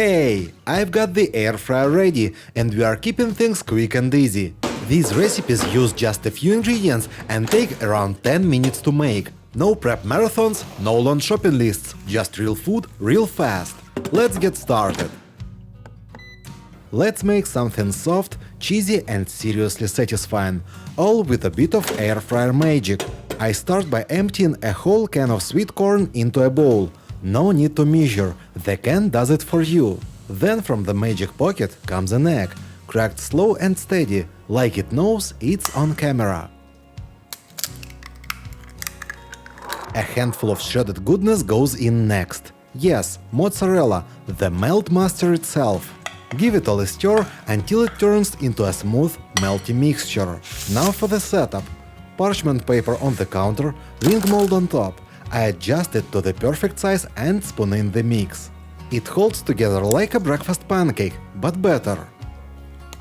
Hey, I've got the air fryer ready and we are keeping things quick and easy. These recipes use just a few ingredients and take around 10 minutes to make. No prep marathons, no long shopping lists, just real food, real fast. Let's get started. Let's make something soft, cheesy and seriously satisfying, all with a bit of air fryer magic. I start by emptying a whole can of sweet corn into a bowl. No need to measure, the can does it for you. Then from the magic pocket comes an egg, cracked slow and steady, like it knows it's on camera. A handful of shredded goodness goes in next. Yes, mozzarella, the melt master itself. Give it a stir until it turns into a smooth, melty mixture. Now for the setup. Parchment paper on the counter, ring mold on top. I adjust it to the perfect size and spoon in the mix. It holds together like a breakfast pancake, but better.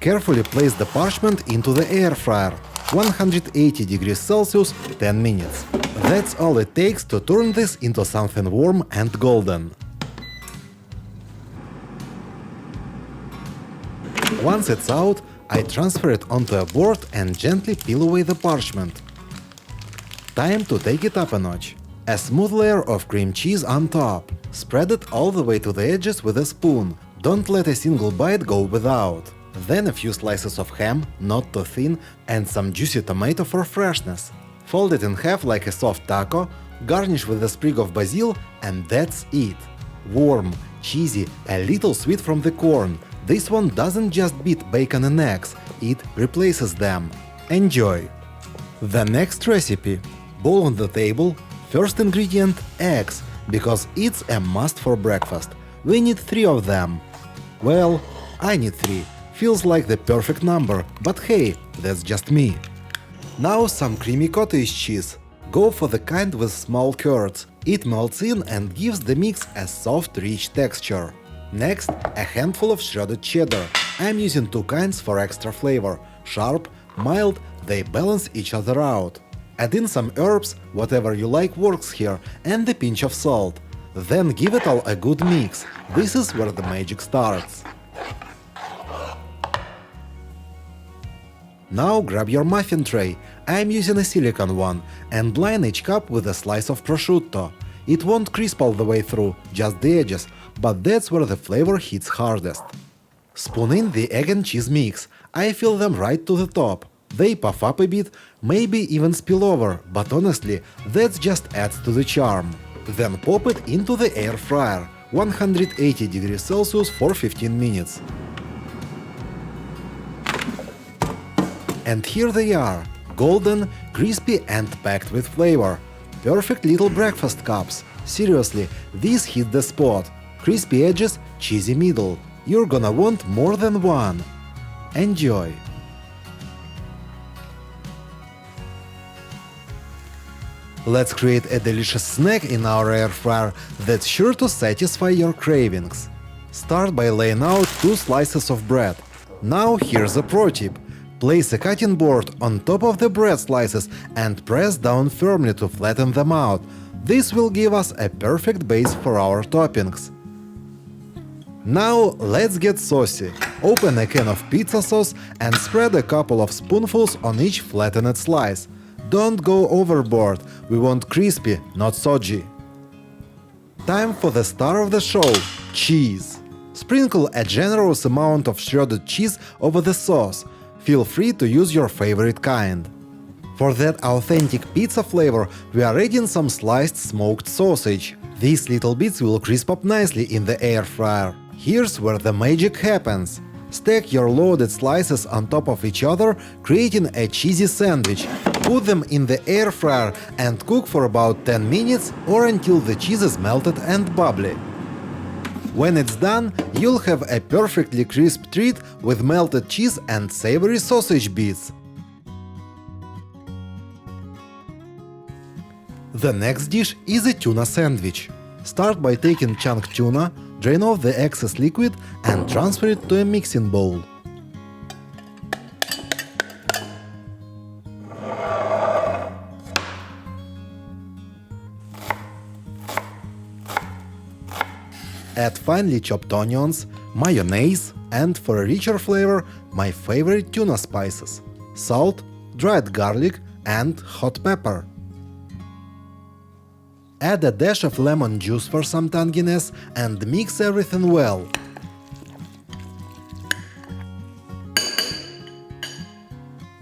Carefully place the parchment into the air fryer, 180 degrees Celsius, 10 minutes. That's all it takes to turn this into something warm and golden. Once it's out, I transfer it onto a board and gently peel away the parchment. Time to take it up a notch. A smooth layer of cream cheese on top. Spread it all the way to the edges with a spoon. Don't let a single bite go without. Then a few slices of ham, not too thin, and some juicy tomato for freshness. Fold it in half like a soft taco, garnish with a sprig of basil, and that's it. Warm, cheesy, a little sweet from the corn. This one doesn't just beat bacon and eggs, it replaces them. Enjoy! The next recipe. Bowl on the table. First ingredient – eggs, because it's a must for breakfast. We need 3 of them. Well, I need 3. Feels like the perfect number, but hey, that's just me. Now some creamy cottage cheese. Go for the kind with small curds. It melts in and gives the mix a soft, rich texture. Next, a handful of shredded cheddar. I'm using 2 kinds for extra flavor. Sharp, mild, they balance each other out. Add in some herbs, whatever you like works here, and a pinch of salt. Then give it all a good mix. This is where the magic starts. Now grab your muffin tray. I'm using a silicone one, and line each cup with a slice of prosciutto. It won't crisp all the way through, just the edges, but that's where the flavor hits hardest. Spoon in the egg and cheese mix. I fill them right to the top. They puff up a bit, maybe even spill over, but honestly, that just adds to the charm. Then pop it into the air fryer, 180 degrees Celsius for 15 minutes. And here they are, golden, crispy and packed with flavor. Perfect little breakfast cups. Seriously, these hit the spot. Crispy edges, cheesy middle. You're gonna want more than one. Enjoy! Let's create a delicious snack in our air fryer that's sure to satisfy your cravings. Start by laying out 2 slices of bread. Now here's a pro tip. Place a cutting board on top of the bread slices and press down firmly to flatten them out. This will give us a perfect base for our toppings. Now let's get saucy. Open a can of pizza sauce and spread a couple of spoonfuls on each flattened slice. Don't go overboard, we want crispy, not soggy. Time for the star of the show – cheese. Sprinkle a generous amount of shredded cheese over the sauce. Feel free to use your favorite kind. For that authentic pizza flavor, we are adding some sliced smoked sausage. These little bits will crisp up nicely in the air fryer. Here's where the magic happens. Stack your loaded slices on top of each other, creating a cheesy sandwich. Put them in the air fryer and cook for about 10 minutes or until the cheese is melted and bubbly. When it's done, you'll have a perfectly crisp treat with melted cheese and savory sausage bits. The next dish is a tuna sandwich. Start by taking chunk tuna, drain off the excess liquid and transfer it to a mixing bowl. add finely chopped onions, mayonnaise, and for a richer flavor, my favorite tuna spices: salt, dried garlic, and hot pepper. Add a dash of lemon juice for some tanginess and mix everything well.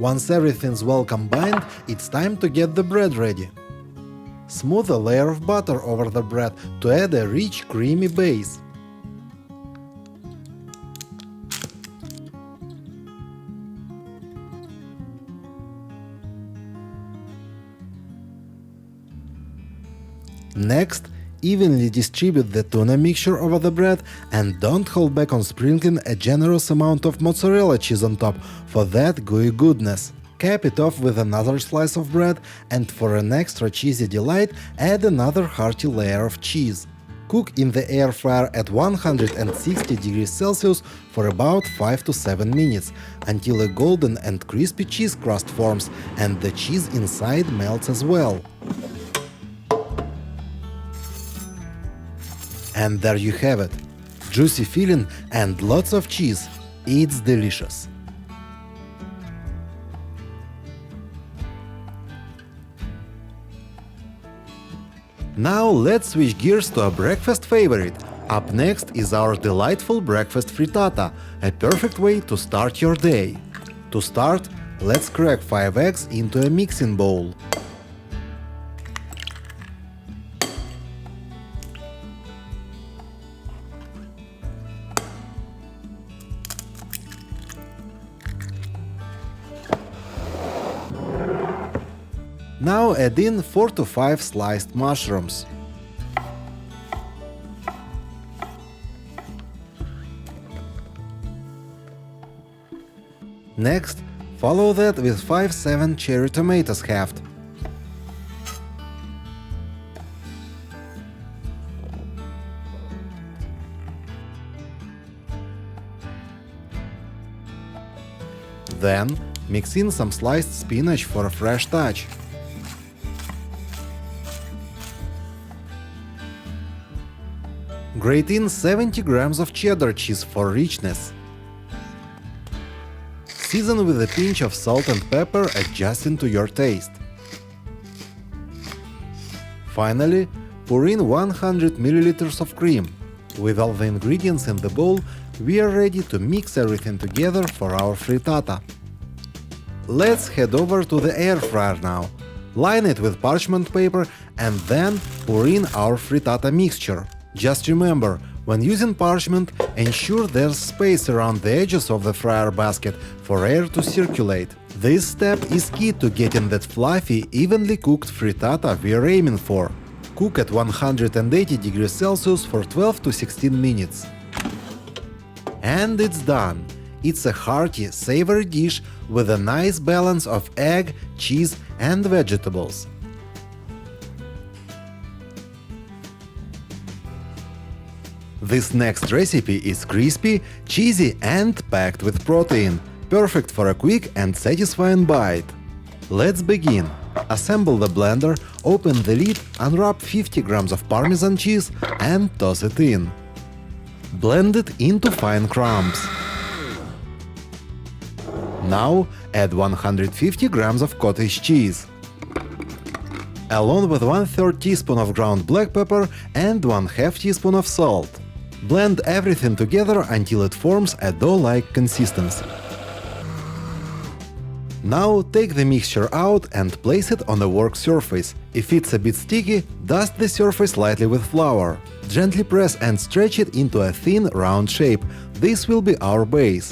Once everything's well combined, it's time to get the bread ready. Smooth a layer of butter over the bread to add a rich, creamy base. Next, evenly distribute the tuna mixture over the bread and don't hold back on sprinkling a generous amount of mozzarella cheese on top for that gooey goodness. Cap it off with another slice of bread and for an extra cheesy delight, add another hearty layer of cheese. Cook in the air fryer at 160 degrees Celsius for about 5 to 7 minutes until a golden and crispy cheese crust forms and the cheese inside melts as well. And there you have it. Juicy filling and lots of cheese. It's delicious. Now let's switch gears to a breakfast favorite. Up next is our delightful breakfast frittata, a perfect way to start your day. To start, let's crack 5 eggs into a mixing bowl. Now add in 4 to 5 sliced mushrooms. Next, follow that with 5-7 cherry tomatoes halved. Then, mix in some sliced spinach for a fresh touch. Grate in 70 grams of cheddar cheese for richness. Season with a pinch of salt and pepper adjusting to your taste. Finally, pour in 100 milliliters of cream. With all the ingredients in the bowl, we are ready to mix everything together for our frittata. Let's head over to the air fryer now. Line it with parchment paper and then pour in our frittata mixture. Just remember, when using parchment, ensure there's space around the edges of the fryer basket for air to circulate. This step is key to getting that fluffy, evenly cooked frittata we're aiming for. Cook at 180 degrees Celsius for 12 to 16 minutes. And it's done! It's a hearty, savory dish with a nice balance of egg, cheese and vegetables. This next recipe is crispy, cheesy and packed with protein, perfect for a quick and satisfying bite. Let's begin. Assemble the blender, open the lid, unwrap 50 grams of Parmesan cheese and toss it in. Blend it into fine crumbs. Now add 150 grams of cottage cheese, along with 1/3 teaspoon of ground black pepper and 1/2 teaspoon of salt. Blend everything together until it forms a dough-like consistency. Now take the mixture out and place it on a work surface. If it's a bit sticky, dust the surface lightly with flour. Gently press and stretch it into a thin, round shape. This will be our base.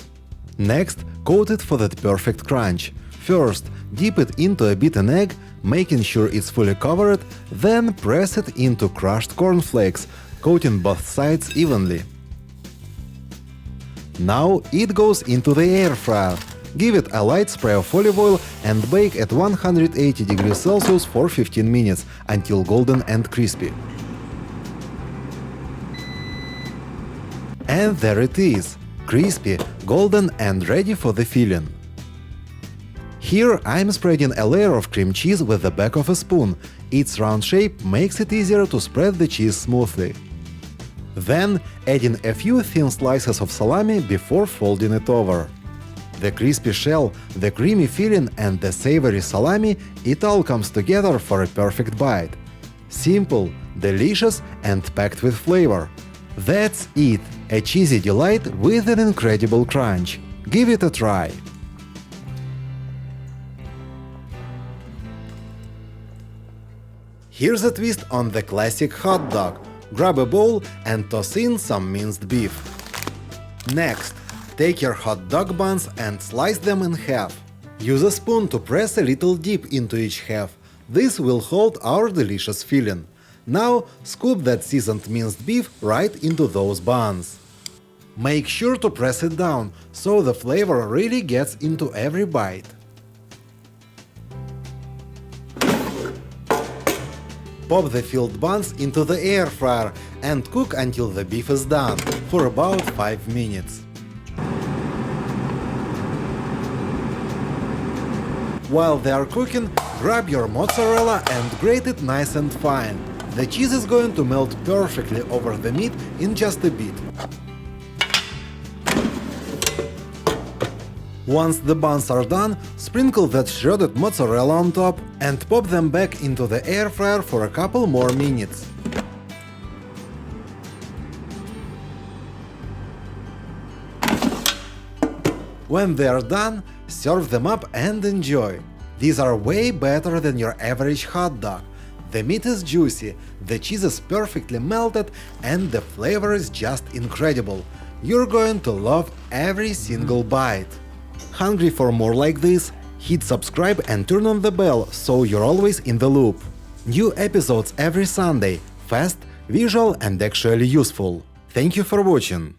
Next, coat it for that perfect crunch. First, dip it into a beaten egg, making sure it's fully covered, then press it into crushed cornflakes, coating both sides evenly. Now it goes into the air fryer. Give it a light spray of olive oil and bake at 180 degrees Celsius for 15 minutes until golden and crispy. And there it is, crispy, golden and ready for the filling. Here I'm spreading a layer of cream cheese with the back of a spoon. Its round shape makes it easier to spread the cheese smoothly. Then, adding a few thin slices of salami before folding it over. The crispy shell, the creamy filling and the savory salami, it all comes together for a perfect bite. Simple, delicious and packed with flavor. That's it, a cheesy delight with an incredible crunch. Give it a try. Here's a twist on the classic hot dog. Grab a bowl and toss in some minced beef. Next, take your hot dog buns and slice them in half. Use a spoon to press a little deep into each half. This will hold our delicious filling. Now, scoop that seasoned minced beef right into those buns. Make sure to press it down, so the flavor really gets into every bite. Pop the filled buns into the air fryer and cook until the beef is done, for about 5 minutes. While they are cooking, grab your mozzarella and grate it nice and fine. The cheese is going to melt perfectly over the meat in just a bit. Once the buns are done, sprinkle that shredded mozzarella on top and pop them back into the air fryer for a couple more minutes. When they are done, serve them up and enjoy. These are way better than your average hot dog. The meat is juicy, the cheese is perfectly melted, and the flavor is just incredible. You're going to love every single bite. Hungry for more like this? Hit subscribe and turn on the bell so you're always in the loop. New episodes every Sunday, fast, visual and actually useful. Thank you for watching.